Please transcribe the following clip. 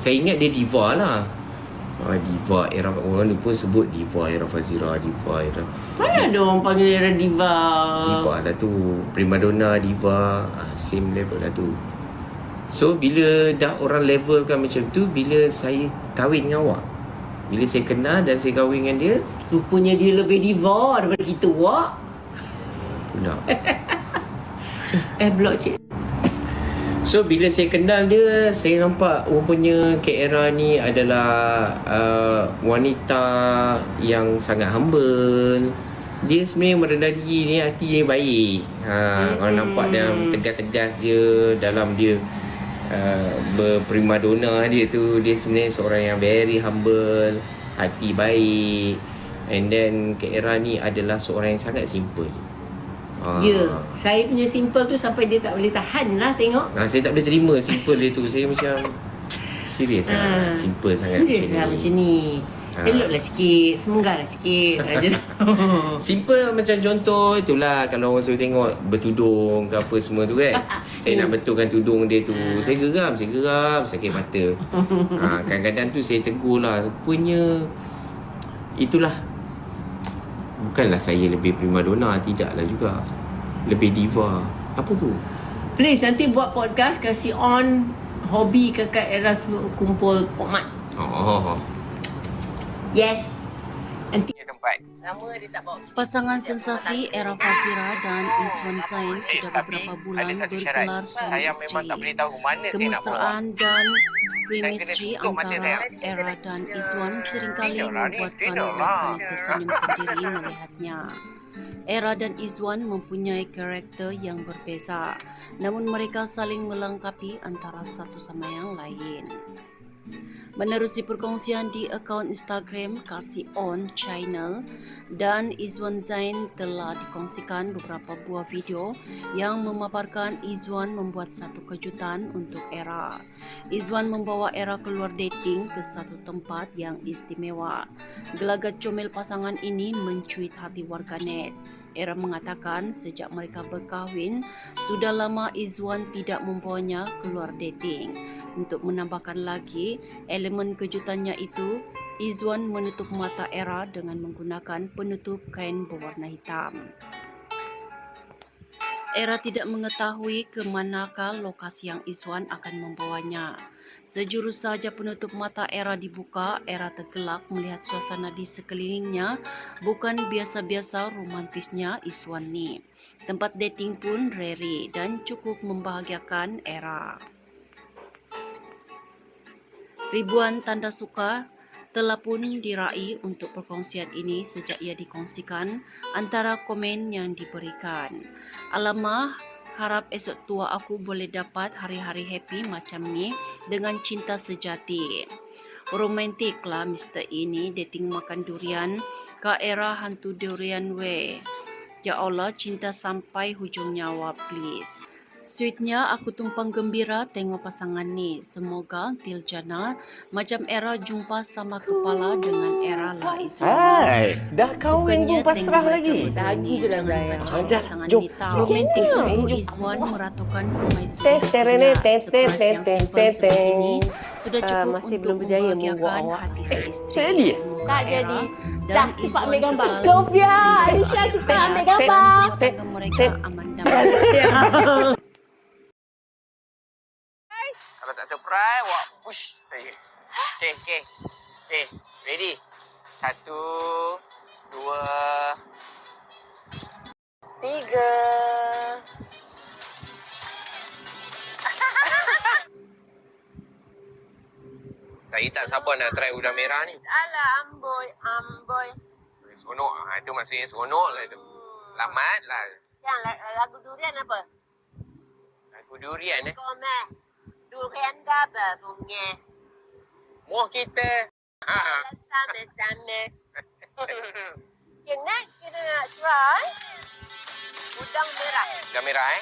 Saya ingat dia diva lah. Diva era, orang ni pun sebut diva era Fazira, diva era. Mana ada orang panggil era diva? Diva lah tu, primadonna, diva, same level lah tu. So bila dah orang levelkan macam tu, bila saya kahwin dengan awak, bila saya kenal dan saya kahwin dengan dia, rupanya dia lebih diva daripada kita, Wak. pula. Blok cik. So bila saya kenal dia, saya nampak rupanya Kak Era ni adalah wanita yang sangat humble. Dia sebenarnya merendah diri ni, hati dia baik. Orang nampak dalam tegas-tegas dia, dalam dia berprimadona dia tu, dia sebenarnya seorang yang very humble, hati baik. And then Kak Era ni adalah seorang yang sangat simple. Ya, saya punya simple tu sampai dia tak boleh tahan lah tengok. Saya tak boleh terima simple dia tu. Saya macam serius lah, simple sangat serius lah macam ni. Eloklah sikit, semogalah sikit. Simple macam contoh itulah, kalau orang suruh tengok bertudung ke apa semua tu kan. Saya nak betulkan tudung dia tu, saya geram, sakit mata. Kadang-kadang tu saya tegur lah, rupanya itulah, bukanlah saya lebih primadona, tidaklah juga. Lebih diva. Apa tu? Please nanti buat podcast, kasih on hobi Kakak Era kumpul pokmat. Yes. Nanti tempat. Sama dia tak bawa. Pasangan sensasi Era Fazira dan Izwan Zain sudah beberapa bulan bergelar suami isteri. Kemesraan dan chemistry antara Era dan Izwan seringkali membuatkan warganet tersenyum sendiri melihatnya. Era dan Izwan mempunyai karakter yang berbeza, namun mereka saling melengkapi antara satu sama yang lain. Menerusi perkongsian di akaun Instagram Kasih On Channel, dan Izwan Zain telah dikongsikan beberapa buah video yang memaparkan Izwan membuat satu kejutan untuk Era. Izwan membawa Era keluar dating ke satu tempat yang istimewa. Gelagat comel pasangan ini mencuit hati warganet. Era mengatakan sejak mereka berkahwin, sudah lama Izwan tidak membawanya keluar dating. Untuk menambahkan lagi elemen kejutannya itu, Izwan menutup mata Era dengan menggunakan penutup kain berwarna hitam. Era tidak mengetahui ke manakah lokasi yang Izwan akan membawanya. Sejurus saja penutup mata Era dibuka, Era tergelak melihat suasana di sekelilingnya. Bukan biasa-biasa romantisnya Izwan ni. Tempat dating pun rare dan cukup membahagiakan Era. Ribuan tanda suka telah pun diraih untuk perkongsian ini sejak ia dikongsikan. Antara komen yang diberikan, "Alamah, harap esok tua aku boleh dapat hari-hari happy macam ni dengan cinta sejati. Romantik lah Mr. ini dating makan durian. Kak Era hantu durian weh. Ya Allah, cinta sampai hujung nyawa please." Sweetnya aku tumpang gembira tengok pasangan ni. Semoga til jana macam Era jumpa sama kepala dengan Era lah Izwan. Dah kahwin pun pasrah lagi. Lagi jangan kacau pasangan ni tahu. Romantik sungguh Izwan meratukan permaisuri sepas yang simple seperti ini sudah cukup untuk membahagiakan hati si isteri. Semoga Era dan Izwan kekal Sofia, Aisyah cepat ambil gambar. mereka aman damai. Kalau tak surprise, awak push saya. Okay. Ready? 1, 2, 3. Saya tak sabar nak try udang merah ni. Alah, amboi. Seronok. Itu maksudnya seronok lah tu. Selamat lah. Yang lagu durian apa? Lagu durian Komen. Durian gaba bunga. Muah kita. Sama-sama. Okay, next kita nak try udang merah. Udang merah